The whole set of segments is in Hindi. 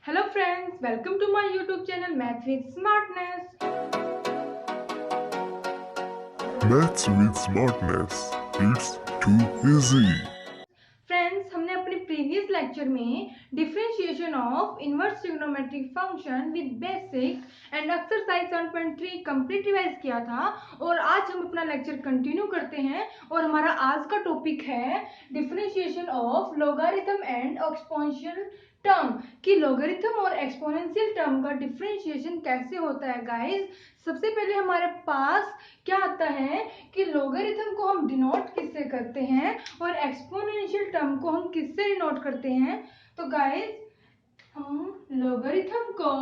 Hello friends, welcome to my YouTube channel Maths with Smartness. Maths with Smartness. It's too easy. Friends, हमने अपने प्रीवियस लेक्चर में differentiation of inverse trigonometric function with basic and exercise 7.3 complete revise किया था और आज हम अपना लेक्चर कंटिन्यू करते हैं और हमारा आज का टॉपिक है differentiation of logarithm and exponential term कि लॉगरिथम और एक्सपोनेंशियल टर्म का डिफरेंशिएशन कैसे होता है गाइस। सबसे पहले हमारे पास क्या आता है कि लॉगरिथम को हम डिनोट किससे करते हैं और एक्सपोनेंशियल टर्म को हम किससे डिनोट करते हैं। तो गाइस हम लॉगरिथम को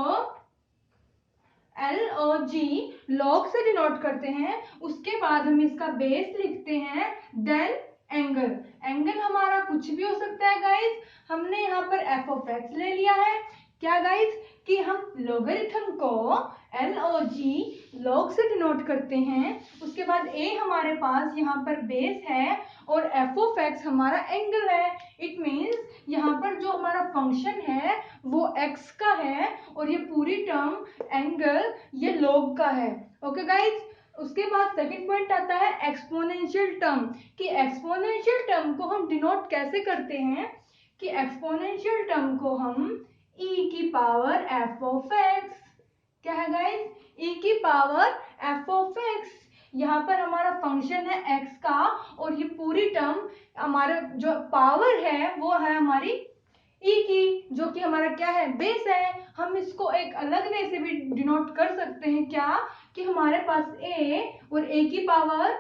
एल और जी लॉग से डिनोट करते हैं, उसके बाद हम इसका बेस लिखते हैं, देन एंगल। एंगल हमारा कुछ भी हो सकता है गाइस। हमने यहाँ पर एफ ऑफ एक्स ले लिया है क्या गाइस कि हम लॉगरिथम को एल और जी लॉग से डिनोट करते हैं, उसके बाद ए हमारे पास यहाँ पर बेस है और एफ ऑफ एक्स हमारा एंगल है। इट मीन्स यहाँ पर जो हमारा फंक्शन है वो एक्स का है और ये पूरी टर्म एंगल ये लॉग का है। ओके गाइस, उसके बाद सेकंड पॉइंट आता है एक्सपोनेंशियल टर्म कि एक्सपोनेंशियल टर्म को हम डिनोट कैसे करते हैं कि एक्सपोनेंशियल टर्म को हम e की पावर f ऑफ x, क्या है गाइस e की पावर f ऑफ x। यहाँ पर हमारा फंक्शन है x का और ये पूरी टर्म हमारा जो पावर है वो है हमारी e की, जो कि हमारा क्या है बेस है। हम इसको एक अलग वे से भी डिनोट कर सकते हैं क्या कि हमारे पास a और a की power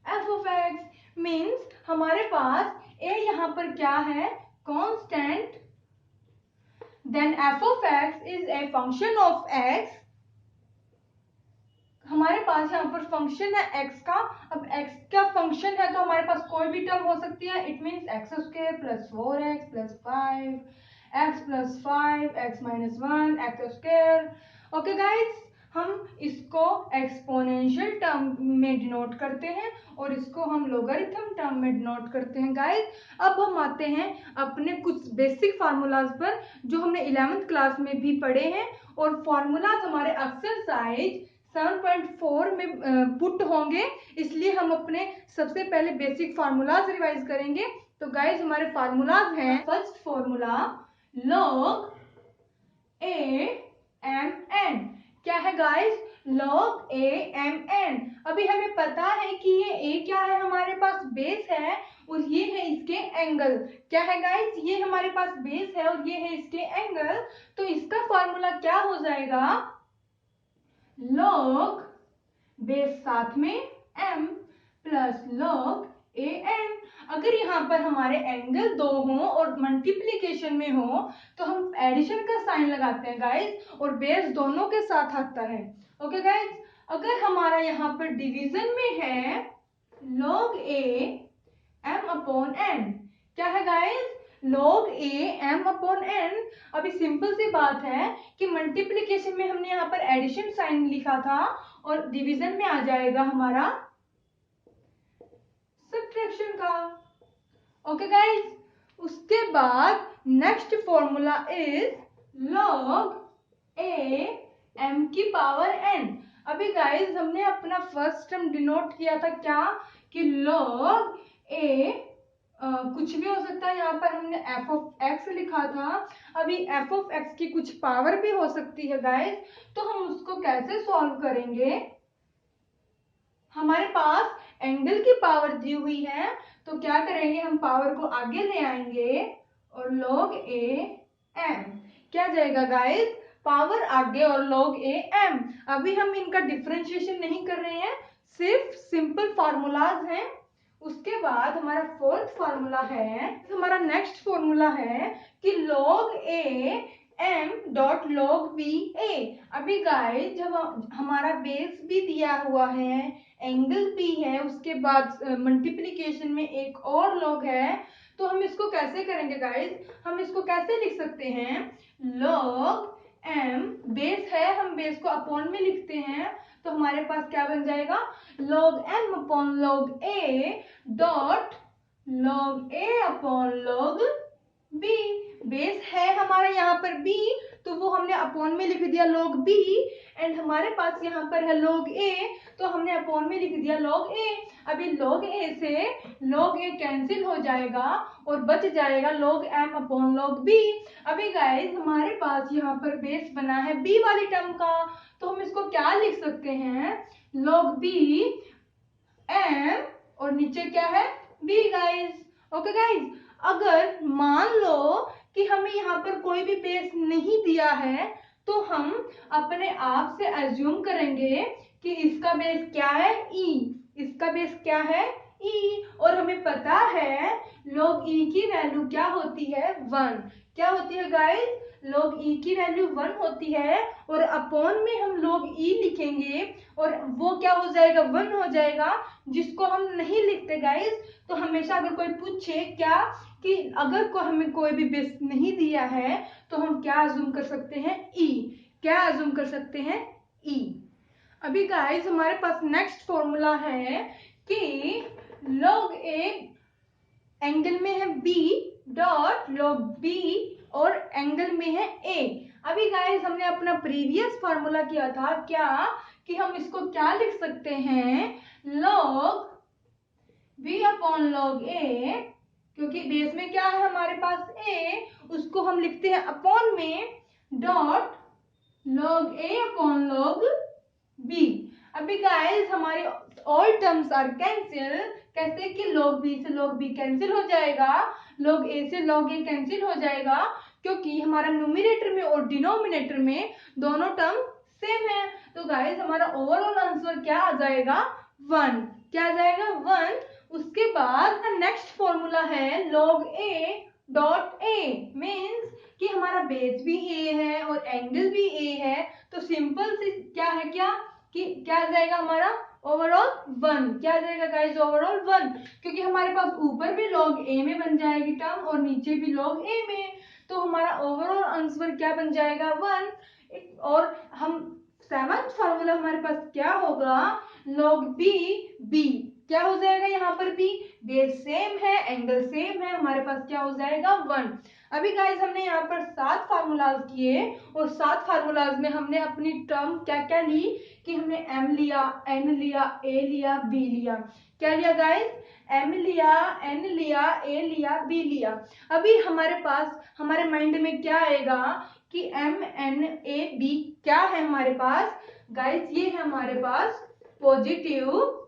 f of x means हमारे पास a यहाँ पर क्या है constant, then f of x is a function of x। हमारे पास यहाँ पर फंक्शन है x का, अब x का फंक्शन है तो हमारे पास कोई भी टर्म हो सकती है। It means x square plus 4x plus 5 x plus 5 x minus 1 x square. Okay guys, हम इसको एक्सपोनेंशियल टर्म में डिनोट करते हैं और इसको हम लॉगरिथम टर्म में डिनोट करते हैं गाइस। अब हम आते हैं अपने कुछ बेसिक फार्मूलाज पर जो हमने 11th क्लास में भी पढ़े हैं और फार्मूलाज हमारे एक्सरसाइज 7.4 में पुट होंगे, इसलिए हम अपने सबसे पहले बेसिक फार्मूलाज रिवाइज करेंगे। तो गाइस हमारे फार्मूलाज हैं, first formula log a m n, क्या है guys log a m n. अभी हमें पता है कि ये ए क्या है हमारे पास बेस है और ये है इसके एंगल, क्या है गाइस ये हमारे पास बेस है और ये है इसके एंगल। तो इसका फॉर्मूला क्या हो जाएगा लॉग बेस साथ में m plus log A N. अगर यहाँ पर हमारे एंगल दो हों और मल्टीप्लीकेशन में हो तो हम एडिशन का साइन लगाते हैं गाइस और बेस दोनों के साथ आता है। ओके गाइस, अगर हमारा यहाँ पर डिवीजन में है लॉग ए m अपॉन n, क्या है guys log a m upon n। अभी सिंपल सी बात है कि मल्टीप्लीकेशन में हमने यहाँ पर एडिशन साइन लिखा था और डिवीजन में आ जाएगा हमारा सब्ट्रैक्शन का। ओके गाइस, उसके बाद next formula is log a m की पावर n। अभी गाइस हमने अपना फर्स्ट टर्म डिनोट किया था क्या कि log a कुछ भी हो सकता है, यहाँ पर हमने f ऑफ x लिखा था। अभी f ऑफ x की कुछ पावर भी हो सकती है गाइस, तो हम उसको कैसे सॉल्व करेंगे। हमारे पास एंगल की पावर दी हुई है तो क्या करेंगे हम पावर को आगे ले आएंगे और log a m क्या जाएगा गाइस पावर आगे और log a m। अभी हम इनका डिफरेंशिएशन नहीं कर रहे हैं, सिर्फ सिंपल फार्मूलाज हैं। उसके बाद हमारा फोर्थ फार्मूला है, हमारा नेक्स्ट फॉर्मूला है कि log a m dot log b a। अभी गाइस जब हमारा बेस भी दिया हुआ है, एंगल भी है, उसके बाद मल्टीप्लीकेशन में एक और log है, तो हम इसको कैसे करेंगे गाइस, हम इसको कैसे लिख सकते हैं log m बेस है, हम बेस को अपॉन में लिखते हैं तो हमारे पास क्या बन जाएगा log m upon log a dot log a upon log b। Base है हमारा यहाँ पर b, तो वो हमने अपॉन में लिख दिया log b। एंड हमारे पास यहाँ पर है log a, तो हमने अपॉन में लिख दिया log a। अभी log a से log a कैंसिल हो जाएगा और बच जाएगा log m upon log b। अभी गाइस हमारे पास यहाँ पर बेस बना है b वाली टर्म का, तो हम इसको क्या लिख सकते हैं, log b m और नीचे क्या है b गाइस। ओके गाइस, अगर मान लो कि हमें यहाँ पर कोई भी बेस नहीं दिया है, तो हम अपने आप से अज्यूम करेंगे कि इसका बेस क्या है, e। इसका बेस क्या है, e। और हमें पता है log e की वैल्यू क्या होती है, 1। क्या होती है गाइस, log e की वैल्यू 1 होती है, और अपॉन में हम log e लिखेंगे और वो क्या हो जाएगा, 1 हो जाएगा, जिसको हम नहीं लिखते गाइस। तो हमेशा अगर कोई पूछे क्या कि अगर हमें कोई भी बेस नहीं दिया है, तो हम क्या अज्यूम कर सकते हैं, e। क्या अज्यूम कर सकते हैं, e। अभी गाइस हमारे पास नेक्स्ट फॉर्मूला है कि log a एंगल में है b डॉट log b और एंगल में है a। अभी गाइस हमने अपना प्रीवियस फॉर्मूला किया था क्या, कि हम इसको क्या लिख सकते हैं, log b upon log a, क्योंकि बेस में क्या है हमारे पास a, उसको हम लिखते हैं अपॉन में dot log a upon log b। अभी गाइस हमारे ऑल टर्म्स आर कैंसिल, कैसे कि log b से log b कैंसिल हो जाएगा, log a से log a कैंसिल हो जाएगा, क्योंकि हमारा न्यूमरेटर में और डिनोमिनेटर में दोनों टर्म सेम है। तो गाइस हमारा ओवरऑल आंसर क्या आ जाएगा, 1। क्या आ जाएगा, 1। उसके बाद नेक्स्ट फॉर्मूला है log a dot a, means कि हमारा बेस भी a है और एंगल भी a है, तो सिंपल से क्या है, क्या आ जाएगा हमारा ओवरऑल 1। क्या आ जाएगा गाइस, ओवरऑल 1, क्योंकि हमारे पास ऊपर भी log a में बन जाएगी टर्म और नीचे भी log a में, तो हमारा ओवरऑल आंसर क्या बन जाएगा, 1। और हम सेवंथ फॉर्मूला हमारे पास क्या होगा, log b b। क्या हो जाएगा यहाँ पर b, बेस सेम है एंगल सेम है, हमारे पास क्या हो जाएगा, 1। अभी गाइस हमने यहाँ पर 7 फार्मूलाज किए और 7 फार्मूलाज में हमने अपनी टर्म क्या क्या ली, कि हमने m लिया, n लिया, a लिया, b लिया। क्या लिया गाइस, m लिया, n लिया, a लिया, b लिया। अभी हमारे पास हमारे माइंड में क्या आएगा कि m n a b क्या है हमारे पास गाइस, ये है हमारे पास पॉजिटिव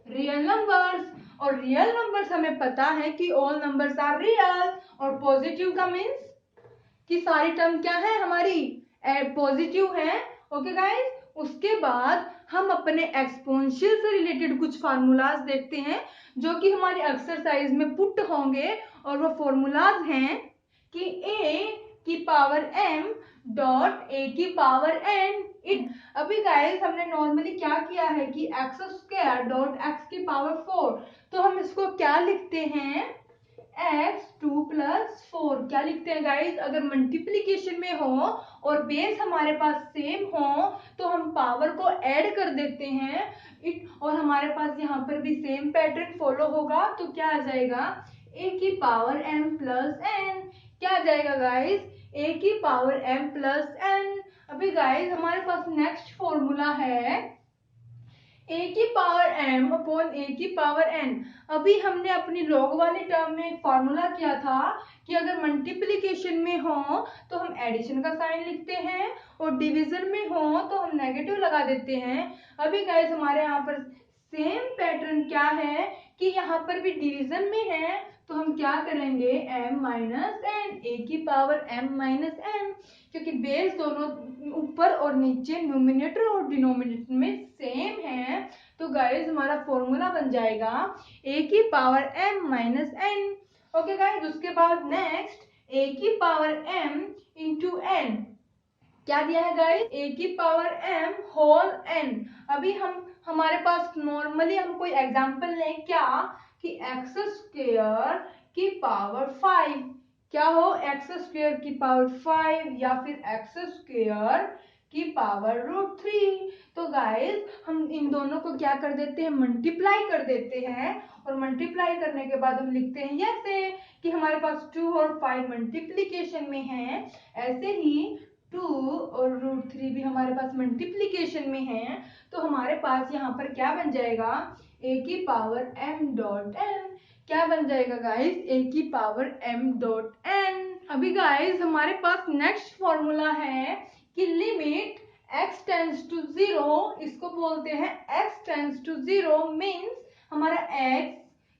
रियल नंबर्स, और रियल नंबर्स हमें पता है कि ऑल नंबर्स आर रियल, और पॉजिटिव का मीन्स कि सारी टर्म क्या है हमारी पॉजिटिव है। ओके गाइस, उसके बाद हम अपने एक्सपोनेंशियल से रिलेटेड कुछ फार्मूलाज देखते हैं जो कि हमारी एक्सरसाइज में पुट होंगे, और वो फॉर्मूलाज हैं कि a की पावर m डॉट a की पावर n। अभी गाइस हमने नॉर्मली क्या किया है कि एक्स स्क्वायर डॉट एक्स की पावर 4, तो हम इसको क्या लिखते हैं, x2 प्लस 4। क्या लिखते हैं गाइस, अगर मल्टीप्लीकेशन में हो और बेस हमारे पास सेम हो तो हम पावर को ऐड कर देते हैं, और हमारे पास यहाँ पर भी सेम पैटर्न फॉलो होगा, तो क्या आ जाएगा, a की पावर m प्लस n। क्या आ जाएगा गाइस, a की पावर m प्लस n। अभी गाइस हमारे पास नेक्स्ट फॉर्मूला है a की पावर m अपॉन a की पावर n। अभी हमने अपनी लॉग वाले टर्म में एक फॉर्मूला किया था कि अगर मल्टीप्लिकेशन में हो तो हम एडिशन का साइन लिखते हैं और डिवीजन में हो तो हम नेगेटिव लगा देते हैं। अभी गाइस हमारे यहाँ पर सेम पैटर्न क्या है कि यहाँ पर भी डिवीजन में है, तो हम क्या करेंगे, m माइनस एन, ए की पावर m माइनस एन, क्योंकि बेस दोनों ऊपर और नीचे न्यूमिनेटर और डिनोमिनेटर में सेम है, तो गाइस हमारा फॉर्मूला बन जाएगा a की power m minus n. Okay guys, उसके बाद नेक्स्ट a की पावर m इंटू एन। क्या दिया है गाइस, a की पावर m होल n। अभी हमारे पास नॉर्मली हम कोई एग्जांपल लें क्या, कि एक्स स्क्वायर की पावर 5, क्या हो, एक्स स्क्वायर की पावर 5 या फिर एक्स स्क्वायर की पावर √3। तो गाइस हम इन दोनों को क्या कर देते हैं, मल्टीप्लाई कर देते हैं, और मल्टीप्लाई करने के बाद हम लिखते हैं ऐसे कि हमारे पास 2 और 5 मल्टीप्लीकेशन में है, ऐसे ही 2 और √3 भी हमारे पास मल्टीप्लीकेशन में है। तो हमारे पास यहाँ पर क्या बन जाएगा, a की पावर m.n। क्या बन जाएगा गाइस, a की पावर m.n। अभी गाइस हमारे पास नेक्स्ट फॉर्मूला है कि लिमिट x टेंड्स टू 0, इसको बोलते हैं x टेंड्स टू 0 मीन्स हमारा x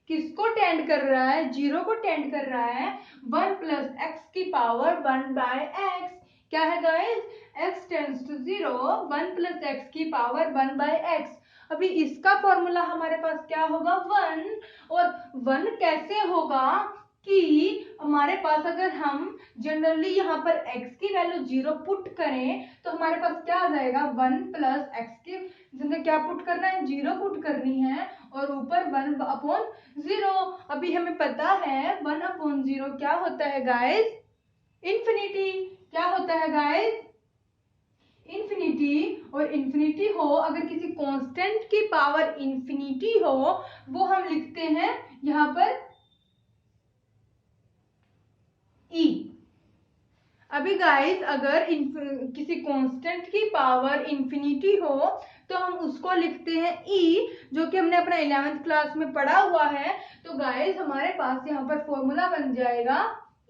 किसको टेंड कर रहा है, 0 को टेंड कर रहा है, 1 प्लस x की पावर 1 बाय x। क्या है guys, x tends to 0, 1 plus x की पावर 1 बाय x। अभी इसका फॉर्मूला हमारे पास क्या होगा, 1। और 1 कैसे होगा कि हमारे पास अगर हम जनरली यहाँ पर x की वैल्यू 0 पुट करें तो हमारे पास क्या आ जाएगा, 1 प्लस x की जगह क्या पुट करना है, 0 पुट करनी है, और ऊपर 1/0। अभी हमें पता है 1/0 क्या होता है गाइस, इंफिनिटी। क्या होता है गाइस, इंफिनिटी। और इंफिनिटी हो अगर किसी कांस्टेंट की पावर इंफिनिटी हो, वो हम लिखते हैं यहाँ पर ई। अभी गाइस अगर किसी कांस्टेंट की पावर इंफिनिटी हो तो हम उसको लिखते हैं ई, जो कि हमने अपना 11th क्लास में पढ़ा हुआ है। तो गाइस हमारे पास यहाँ पर फॉर्मूला बन जाएगा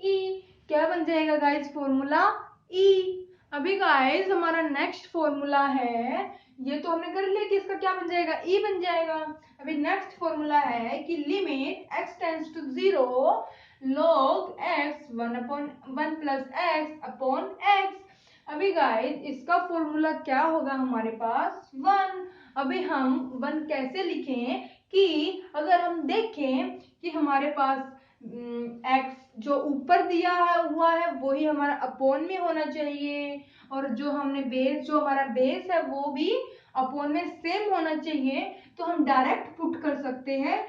ई। क्या बन जाएगा गाइस, फॉर्मूला ई। अभी गाइस हमारा नेक्स्ट फॉर्मूला है, ये तो हमने कर लिया कि इसका क्या बन जाएगा, ई बन जाएगा। अभी नेक्स्ट फॉर्मूला है कि limit x tends to 0 log x 1 plus x upon x। अभी गाइस इसका फॉर्मूला क्या होगा हमारे पास, 1। अभी हम 1 कैसे लिखें कि अगर हम देखें कि हमारे पास x जो ऊपर दिया हुआ है वही हमारा अपॉन में होना चाहिए, और जो हमने बेस, जो हमारा बेस है वो भी अपॉन में सेम होना चाहिए। तो हम डायरेक्ट पुट कर सकते हैं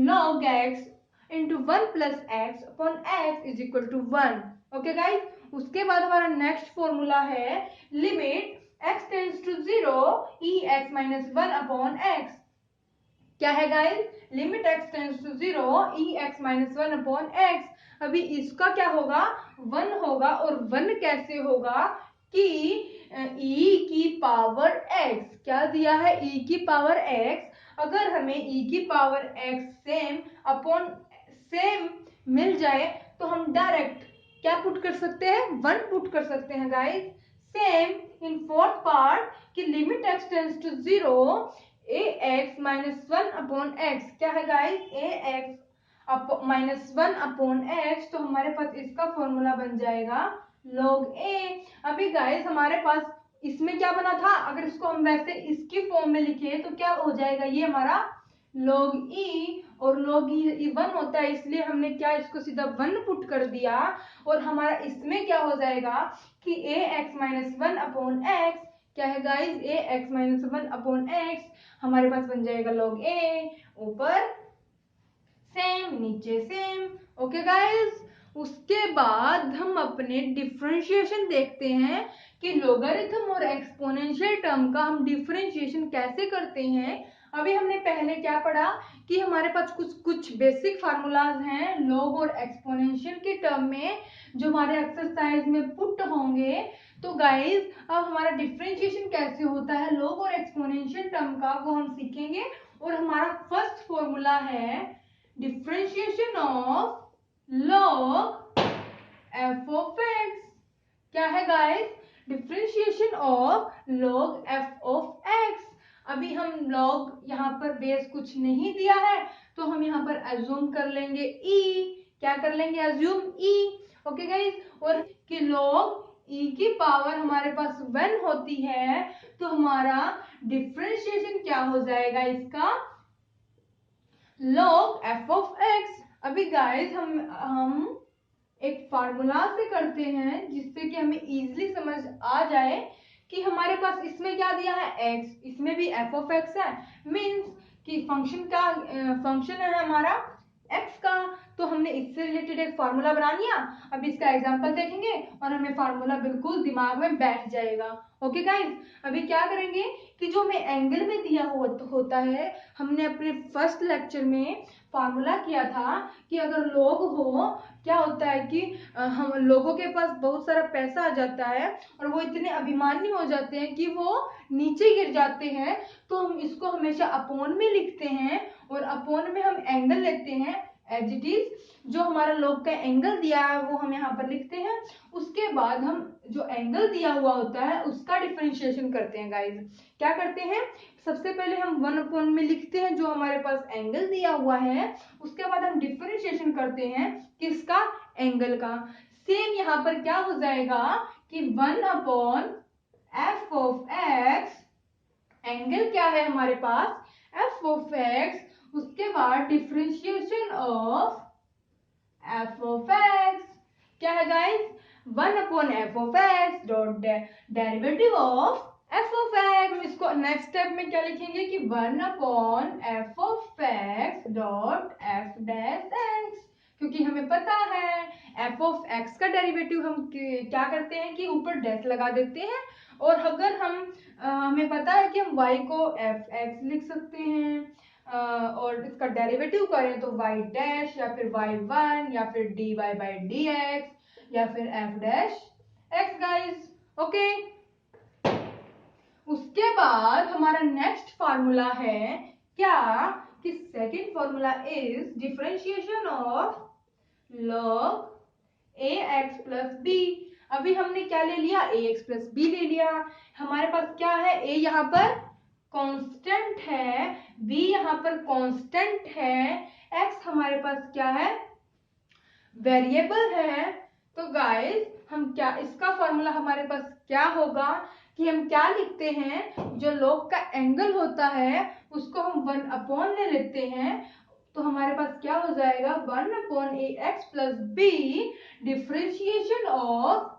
log x into 1 plus x upon x is equal to 1। Okay guys, उसके बाद हमारा नेक्स्ट फॉर्मूला है limit x tends to 0 e x minus 1 upon x. क्या है guys, limit x tends to 0 e x minus 1 upon x. अभी इसका क्या होगा, 1 होगा, और 1 कैसे होगा कि e की पावर x, क्या दिया है, e की पावर x। अगर हमें e की power x same upon same मिल जाए तो हम डायरेक्ट क्या पुट कर सकते हैं, 1 पुट कर सकते हैं guys. Same in fourth part कि limit x tends to 0 e x minus 1 upon x. क्या है guys, e x minus 1 upon x. तो हमारे पास इसका फॉर्मूला बन जाएगा log a। अभी गाइस हमारे पास इसमें क्या बना था, अगर इसको हम वैसे इसकी फॉर्म में लिखे तो क्या हो जाएगा, ये हमारा log e, और log e 1 होता है, इसलिए हमने क्या इसको सीधा 1 पुट कर दिया, और हमारा इसमें क्या हो जाएगा कि ए एक्स माइनस 1 अपॉन एक्स। क्या है guys, e x minus 1 upon x हमारे पास बन जाएगा log a, ऊपर सेम नीचे सेम। ओके गाइस, उसके बाद हम अपने डिफरेंशिएशन देखते हैं कि लोगारिथम और एक्सपोनेंशियल टर्म का हम डिफरेंशिएशन कैसे करते हैं। अभी हमने पहले क्या पढ़ा कि हमारे पास कुछ बेसिक फार्मूलाज हैं लॉग और एक्सपोनेंशियल के टर्म में, जो हमारे एक्सरसाइज में पुट होंगे। तो गाइस अब हमारा डिफरेंशिएशन कैसे होता है लॉग और एक्सपोनेंशियल टर्म का, वो हम सीखेंगे। और हमारा फर्स्ट फॉर्मूला है differentiation of log f of x। क्या है guys, differentiation of log f of x। अभी हम log यहाँ पर बेस कुछ नहीं दिया है तो हम यहाँ पर अज्यूम कर लेंगे e। क्या कर लेंगे, अज्यूम e। ओके गाइस, और कि log e की पावर हमारे पास 1 होती है, तो हमारा डिफरेंशिएशन क्या हो जाएगा इसका, log f of x। अभी गाइस हम एक फार्मूला से करते हैं जिससे कि हमें इजीली समझ आ जाए कि हमारे पास इसमें क्या दिया है x, इसमें भी f of x है, मीन्स कि फंक्शन का फंक्शन है हमारा एक्स का। तो हमने इससे रिलेटेड एक फॉर्मूला बना लिया। अब इसका एग्जांपल देखेंगे और हमें फॉर्मूला बिल्कुल दिमाग में बैठ जाएगा। ओके गाइस, अभी क्या करेंगे कि जो हमें एंगल में दिया होता है, हमने अपने फर्स्ट लेक्चर में फॉर्मूला किया था कि अगर लोग हो, क्या होता है कि हम लोगों के पास बहुत सारा पैसा आ जाता है और वो इतने अभिमानी हो जाते हैं कि वो नीचे गिर जाते हैं, तो हम इसको हमेशा अपॉन में लिखते हैं और अपॉन में हम एंगल लेते हैं एज इट इज। जो हमारा लोग का एंगल दिया है वो हम यहाँ पर लिखते हैं। उसके बाद हम जो एंगल दिया हुआ होता है उसका डिफरेंशिएशन करते हैं गाइज। क्या करते हैं, सबसे पहले हम 1 में लिखते हैं जो हमारे पास एंगल दिया हुआ है, उसके बाद हम डिफरेंशिएशन करते हैं किसका, एंगल का। सेम यहाँ पर क्या हो जाएगा कि 1/f ऑफ x, एंगल क्या है हमारे पास, f ऑफ x, उसके बाद differentiation of f of x, क्या है guys, 1/f of x dot derivative of f of x। इसको नेक्स्ट स्टेप में क्या लिखेंगे कि 1/f of x dot f dash x, क्योंकि हमें पता है f ऑफ x का डेरिवेटिव हम क्या करते हैं कि ऊपर डैश लगा देते हैं, और अगर हम हमें पता है कि हम y को f(x) लिख सकते हैं, और इसका डेरिवेटिव करें तो y डैश या फिर y1 या फिर dy by dx या फिर f dash x guys. Okay, उसके बाद हमारा नेक्स्ट फार्मूला है क्या कि second formula is differentiation of log ax plus b। अभी हमने क्या ले लिया, ax प्लस b ले लिया। हमारे पास क्या है, a यहाँ पर कांस्टेंट है, b यहाँ पर कांस्टेंट है, x हमारे पास क्या है, वेरिएबल है। तो गाइस हम क्या, इसका फॉर्मूला हमारे पास क्या होगा कि हम क्या लिखते हैं, जो log का एंगल होता है उसको हम 1 ले लेते हैं, तो हमारे पास क्या हो जाएगा 1/ax plus b differentiation of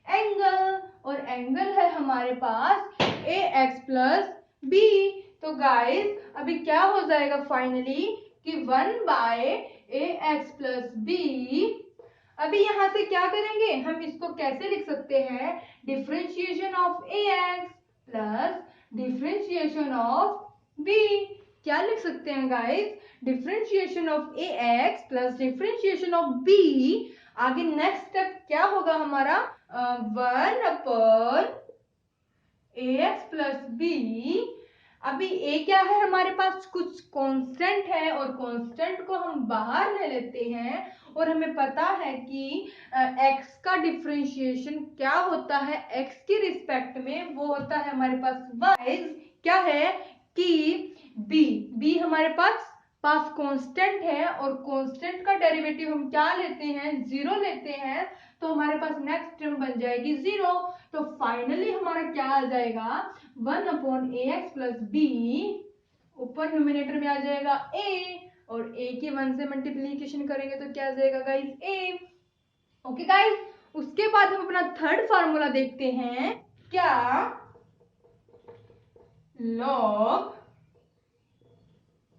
angle, और एंगल है हमारे पास ax प्लस b। तो गाइस अभी क्या हो जाएगा फाइनली कि 1/ax प्लस b। अभी यहां से क्या करेंगे, हम इसको कैसे लिख सकते हैं, differentiation of ax plus differentiation of b। क्या लिख सकते हैं guys, differentiation of ax plus differentiation of b। आगे नेक्स्ट स्टेप क्या होगा हमारा, 1/ax प्लस b। अभी a क्या है हमारे पास, कुछ कांस्टेंट है और कांस्टेंट को हम बाहर ले लेते हैं, और हमें पता है कि x का डिफरेंशिएशन क्या होता है x के रिस्पेक्ट में, वो होता है हमारे पास y। क्या है कि b हमारे पास कांस्टेंट है, और कांस्टेंट का डेरिवेटिव हम क्या लेते हैं, 0 लेते हैं, तो हमारे पास नेक्स्ट टर्म बन जाएगी 0। तो फाइनली हमारा क्या आ जाएगा 1/ax प्लस b, ऊपर न्यूमिनेटर में आ जाएगा a, और a की 1 से मल्टीप्लीकेशन करेंगे तो क्या आ जाएगा गाइस a। ओके गाइस, उसके बाद हम अपना थर्ड फार्मूला देखते हैं, क्या log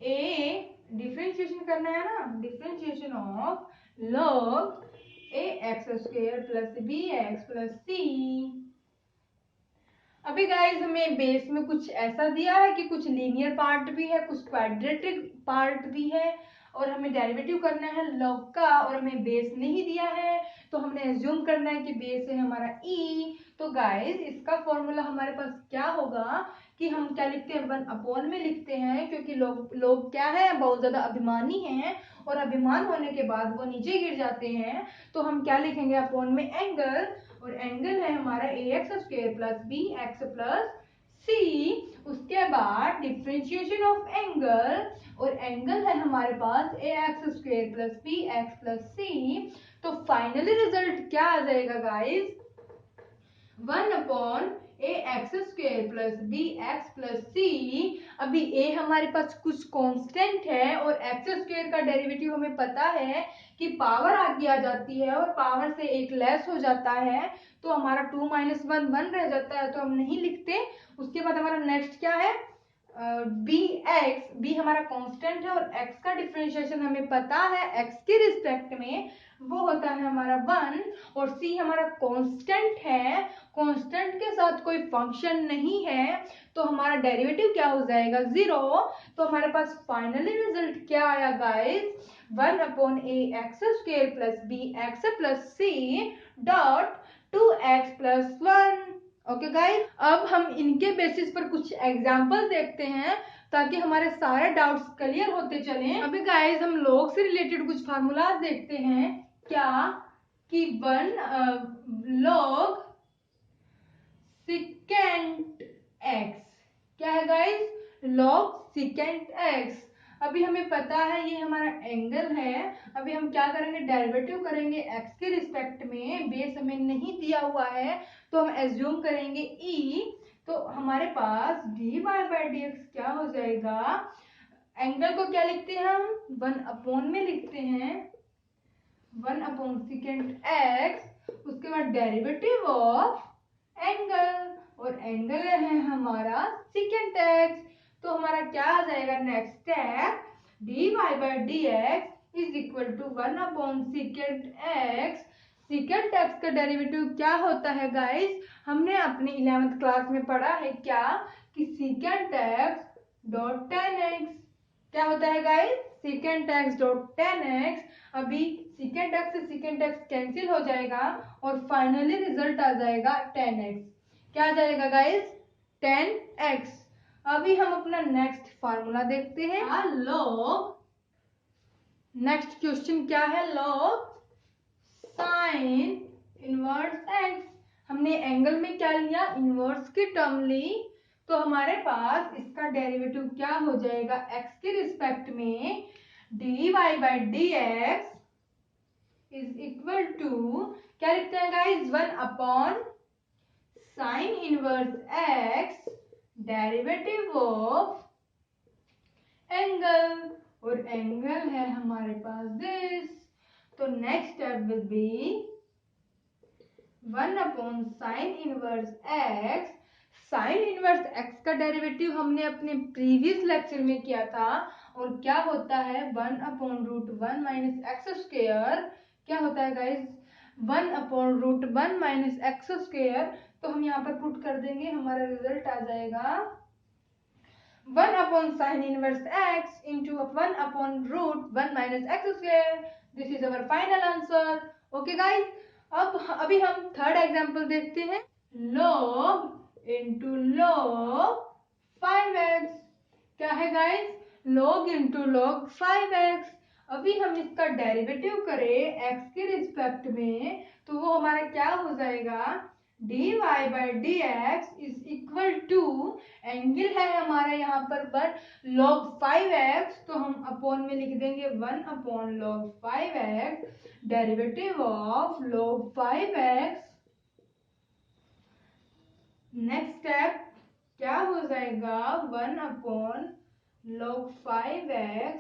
a, डिफरेंशिएशन करना है ना, differentiation of log ax square plus bx plus c। अभी गाइस हमें बेस में कुछ ऐसा दिया है कि कुछ लीनियर पार्ट भी है, कुछ क्वाड्रेटिक पार्ट भी है, और हमें डेरिवेटिव करना है log का, और हमें बेस नहीं दिया है, तो हमने एज्यूम करना है कि बेस है हमारा e। तो गाइस इसका फॉर्मूला हमारे पास क्या होगा कि हम क्या लिखते हैं, 1 में लिखते हैं, क्योंकि लोग क्या है, बहुत ज्यादा अभिमानी हैं, और अभिमान होने के बाद वो नीचे गिर जाते हैं, तो हम क्या लिखेंगे अपॉन में एंगल, और एंगल है हमारा ax square plus bx plus c। उसके बाद डिफरेंशिएशन ऑफ एंगल, और एंगल है हमारे पास ax square plus bx plus c। तो फाइनली रिजल्ट क्या आ जाएगा guys, 1/ax square plus bx plus c। अभी a हमारे पास कुछ कांस्टेंट है, और x स्क्वायर का डेरिवेटिव हमें पता है कि पावर आगे आ जाती है, और पावर से एक लेस हो जाता है, तो हमारा 2 - 1 1 रह जाता है, तो हम नहीं लिखते। उसके बाद हमारा नेक्स्ट क्या है, बी हमारा कांस्टेंट है और x का डिफरेंशिएशन हमें पता है x के रिस्पेक्ट में वो होता है हमारा 1 और c हमारा कांस्टेंट है, कांस्टेंट के साथ कोई फंक्शन नहीं है तो हमारा डेरिवेटिव क्या हो जाएगा 0। तो हमारे पास फाइनली रिजल्ट क्या आया guys 1/a x² plus bx plus c dot 2x plus 1। Okay guys, अब हम इनके बेसिस पर कुछ एग्जांपल देखते हैं ताकि हमारे सारे डाउट्स क्लियर होते चलें। अभी गाइस हम log से रिलेटेड कुछ फार्मूलाज देखते हैं। क्या कि 1 log secant x, क्या है गाइस log secant x। अभी हमें पता है ये हमारा एंगल है। अभी हम क्या करेंगे डेरिवेटिव करेंगे x के रिस्पेक्ट में, बेस हमें नहीं दिया हुआ है तो हम एज्यूम करेंगे e। तो हमारे पास dy बाय dx क्या हो जाएगा, एंगल को क्या लिखते हैं हम 1 में लिखते हैं 1/secant x, उसके बाद डेरिवेटिव ऑफ एंगल और एंगल है हमारा secant x। तो हमारा क्या आ जाएगा next step dy by dx is equal to 1/secant x। secant x का डेरिवेटिव क्या होता है गाइस, हमने अपनी 11th क्लास में पढ़ा है क्या कि secant x dot tan x क्या होता है guys secant x dot tan x। अभी secant x से secant x कैंसिल हो जाएगा और फाइनली रिजल्ट आ जाएगा tan x। क्या आ जाएगा गाइस tan x। अभी हम अपना नेक्स्ट फार्मूला देखते हैं log, नेक्स्ट क्वेश्चन क्या है log sin इनवर्स x। हमने एंगल में क्या लिया इनवर्स की टर्म ली तो हमारे पास इसका डेरिवेटिव क्या हो जाएगा x के रिस्पेक्ट में dy by dx is equal to क्या लिखते हैं guys 1/sin inverse x derivative of angle और एंगल है हमारे पास दिस। तो next step will be 1/sin inverse x। Sine inverse x का डेरिवेटिव हमने अपने प्रीवियस लेक्चर में किया था और क्या होता है 1/√1 माइनस एक्स स्क्वायर। क्या होता है गाइस 1/√1 माइनस एक्स स्क्वायर। तो हम यहाँ पर पुट कर देंगे, हमारा रिजल्ट आ जाएगा 1/sin inverse x into 1/√1 minus x square. This is our final answer. Okay guys, अब अभी हम थर्ड एग्जांपल देखते हैं log into log 5x। क्या है guys log into log 5x। अभी हम इसका डेरिवेटिव करें x के रिस्पेक्ट में तो वो हमारा क्या हो जाएगा dy by dx is equal to angle है हमारा यहाँ पर 1 log 5x तो हम अपॉन में लिख देंगे 1/log 5x derivative of log 5x। Next step क्या हो जाएगा 1/log 5x।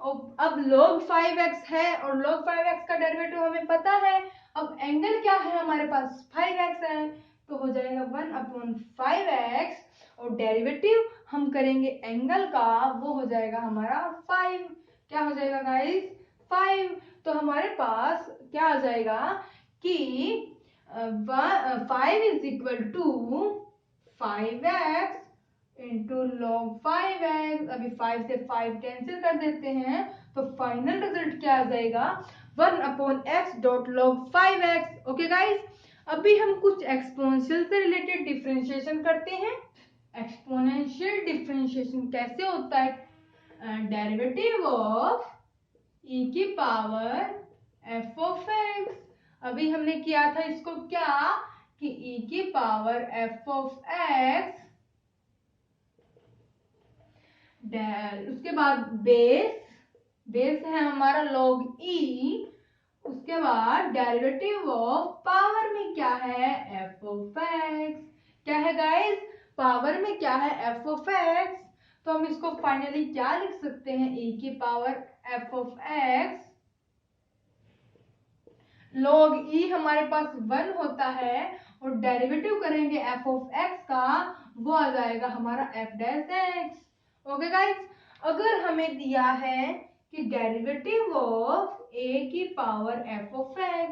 और अब log 5x है और log 5x का डेरिवेटिव हमें पता है। अब एंगल क्या है हमारे पास 5x है तो हो जाएगा 1/5x और डेरिवेटिव हम करेंगे एंगल का वो हो जाएगा हमारा 5। क्या हो जाएगा गाइस 5। तो हमारे पास क्या आ जाएगा कि 5 is equal to 5x into log 5x। अभी 5 से 5 कैंसिल कर देते हैं तो फाइनल रिजल्ट क्या आ जाएगा 1/x dot log 5x। Okay guys, अभी हम कुछ एक्सपोनेंशियल से रिलेटेड डिफरेंशिएशन करते हैं। एक्सपोनेंशियल डिफरेंशिएशन कैसे होता है डेरिवेटिव ऑफ e की पावर f ऑफ x। अभी हमने किया था इसको क्या कि e की पावर f ऑफ x उसके बाद बेस है हमारा log e, उसके बाद डेरिवेटिव ऑफ पावर में क्या है f ऑफ x। क्या है गाइस पावर में क्या है f ऑफ x। तो हम इसको फाइनली क्या लिख सकते हैं e की power f of x log e हमारे पास 1 होता है और डेरिवेटिव करेंगे f ऑफ x का वो आ जाएगा हमारा f dash x। Okay guys, अगर हमें दिया है कि डेरिवेटिव ऑफ a की पावर f ऑफ x,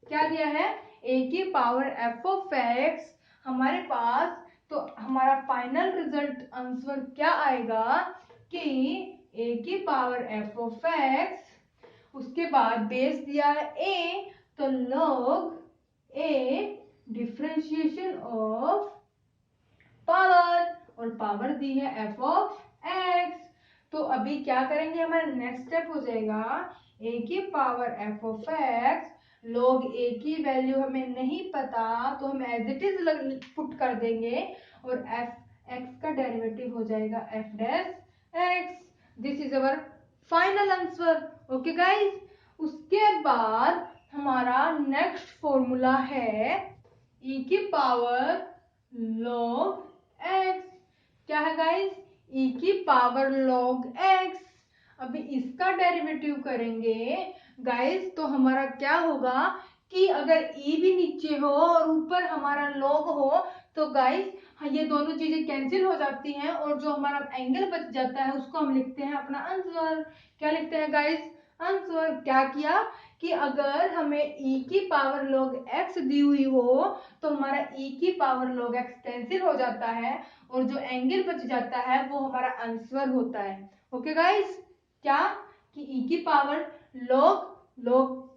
क्या दिया है, a की पावर f ऑफ x हमारे पास, तो हमारा फाइनल रिजल्ट आंसर क्या आएगा कि a की पावर f ऑफ x, उसके बाद बेस दिया है a, तो log a differentiation of power, और पावर दी है f ऑफ x। तो अभी क्या करेंगे, हमारा नेक्स्ट स्टेप हो जाएगा a की power f of x, log a की वैल्यू हमें नहीं पता तो हम एज इट इज पुट कर देंगे, और f x का डेरिवेटिव हो जाएगा f dash x। This is our final answer. Okay guys, उसके बाद हमारा नेक्स्ट फॉर्मूला है e की पावर log x। क्या है गाइस, e की पावर log x। अभी इसका डेरिवेटिव करेंगे गाइस, तो हमारा क्या होगा कि अगर e भी नीचे हो और ऊपर हमारा log हो तो गाइस ये दोनों चीजें कैंसिल हो जाती हैं, और जो हमारा एंगल बच जाता है उसको हम लिखते हैं अपना आंसर। क्या लिखते हैं गाइस, आंसर। क्या किया कि अगर हमें e की पावर log x दी हुई हो तो हमारा e की पावर log x कैंसिल हो जाता है, और जो एंगल बच जाता है वो हमारा आंसर होता है। ओके गाइस, क्या कि e की पावर log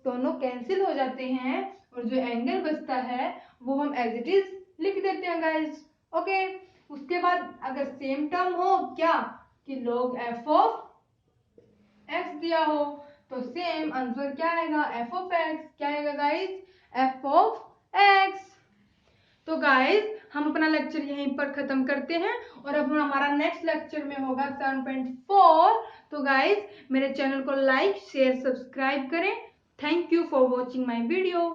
दोनों कैंसिल हो जाते हैं, और जो एंगल बचता है वो हम एज इट इज लिख देते हैं गाइस। ओके, उसके बाद अगर सेम टर्म हो, क्या कि log f ऑफ x दिया हो, तो सेम आंसर क्या आएगा, f ऑफ x। क्या आएगा गाइस, f ऑफ x। तो गाइस हम अपना लेक्चर यहीं पर खत्म करते हैं, और अब हमारा नेक्स्ट लेक्चर में होगा 7.4। तो गाइस मेरे चैनल को लाइक शेयर सब्सक्राइब करें। Thank you for watching my video.